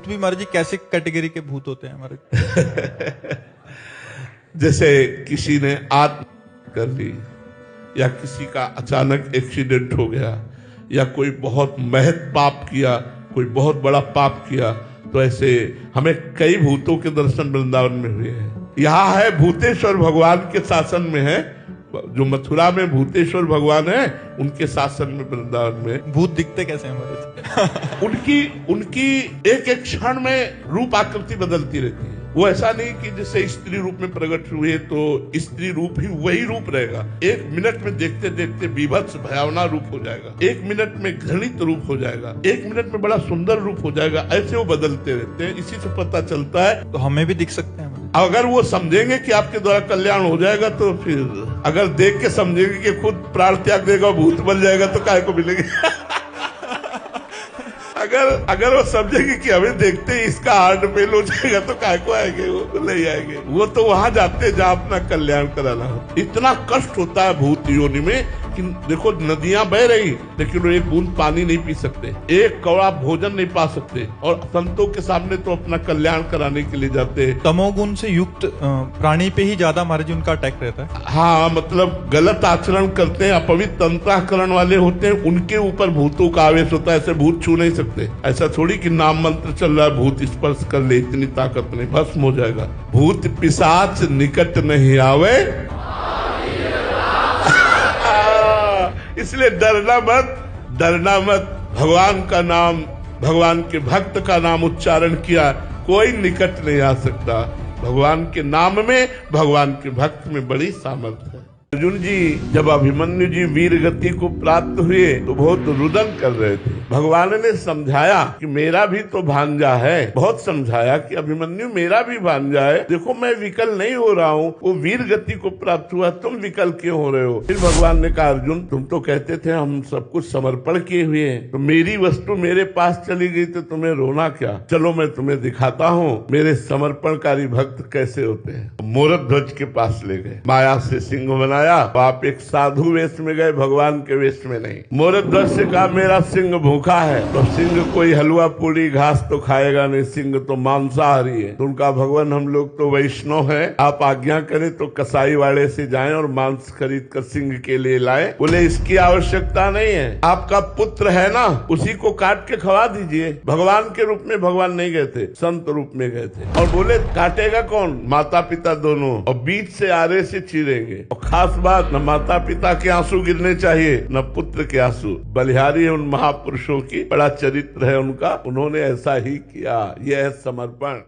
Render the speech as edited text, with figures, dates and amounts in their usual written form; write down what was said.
भूत भी महाराज जी कैसे कैटेगरी के भूत होते हैं हमारे? जैसे किसी ने आत्महत्या कर ली, या किसी का अचानक एक्सीडेंट हो गया, या कोई बहुत महत पाप किया, कोई बहुत बड़ा पाप किया, तो ऐसे हमें कई भूतों के दर्शन वृंदावन में हुए हैं। यहाँ है भूतेश्वर भगवान के शासन में है, जो मथुरा में भूतेश्वर भगवान है उनके शासन में वृंदावन में। भूत दिखते कैसे हैं हमारे? उनकी एक एक क्षण में रूप आकृति बदलती रहती है। वो ऐसा नहीं कि जैसे स्त्री रूप में प्रकट हुए तो स्त्री रूप ही वही रूप रहेगा। एक मिनट में देखते देखते बीभत्स भयावना रूप हो जाएगा, एक मिनट में घृणित रूप हो जाएगा, एक मिनट में बड़ा सुंदर रूप हो जाएगा। ऐसे वो बदलते रहते हैं। इसी से पता चलता है। तो हमें भी दिख सकते हैं? अगर वो समझेंगे कि आपके द्वारा कल्याण हो जाएगा तो फिर, अगर देख के समझेंगे कि खुद प्राण त्याग देगा, भूत बन जाएगा, तो काहे को मिलेंगे? अगर वो समझेंगे कि हमें देखते ही इसका हार्ट फेल हो जाएगा तो काय को आएंगे? वो नहीं आएंगे। वो तो वहां जाते हैं जहां अपना कल्याण कराना हो। इतना कष्ट होता है भूत योनि में कि देखो नदियां बह रही लेकिन वो एक बूंद पानी नहीं पी सकते, एक कौड़ा भोजन नहीं पा सकते, और संतों के सामने तो अपना कल्याण कराने के लिए जाते हैं। तमोगुण से युक्त प्राणी पे ही ज्यादा महाराज उनका अटैक रहता है। हाँ, मतलब गलत आचरण करते हैं, अपवित्र अंतःकरण वाले होते हैं, उनके ऊपर भूतों का आवेश होता है। ऐसे भूत छू नहीं सकते। ऐसा थोड़ी कि नाम मंत्र चल रहा है भूत स्पर्श कर ले, इतनी ताकत नहीं, भस्म हो जाएगा। भूत पिशाच निकट नहीं आवे, इसलिए डरना मत। भगवान का नाम, भगवान के भक्त का नाम उच्चारण किया, कोई निकट नहीं आ सकता। भगवान के नाम में, भगवान के भक्त में बड़ी सामर्थ्य है। अर्जुन जी जब अभिमन्यु जी वीर गति को प्राप्त हुए तो बहुत रुदन कर रहे थे। भगवान ने समझाया कि मेरा भी तो भांजा है, बहुत समझाया कि अभिमन्यु मेरा भी भांजा है, देखो मैं विकल नहीं हो रहा हूँ, वो वीर गति को प्राप्त हुआ, तुम विकल क्यों हो रहे हो? फिर भगवान ने कहा अर्जुन तुम तो कहते थे हम सब कुछ समर्पण किए हुए हैं, तो मेरी वस्तु मेरे पास चली गई तो तुम्हें रोना क्या? चलो मैं तुम्हें दिखाता हूँ मेरे समर्पणकारी भक्त कैसे होते हैं। मोरक ध्वज के पास ले गए, माया से सिंह बनाया। आप एक साधु वेश में गए, भगवान के वेश में नहीं। मोरक ध्वज से कहा मेरा सिंह भूखा है, तो सिंह कोई हलवा पूरी घास तो खाएगा नहीं, सिंह तो मांसाहारी है। तो उनका भगवान हम लोग तो वैष्णव हैं, आप आज्ञा करें तो कसाई वाले से जाएं और मांस खरीद कर सिंह के लिए लाएं। बोले इसकी आवश्यकता नहीं है, आपका पुत्र है ना, उसी को काट के खवा दीजिए। भगवान के रूप में भगवान नहीं गए थे, संत रूप में गए थे। और बोले काटेगा कौन? माता पिता दोनों, और बीच से आरे से चीरेंगे। और खास बात, न माता पिता के आंसू गिरने चाहिए न पुत्र के आंसू। बलिहारी है उन महापुरुषों की, बड़ा चरित्र है उनका, उन्होंने ऐसा ही किया। यह है समर्पण।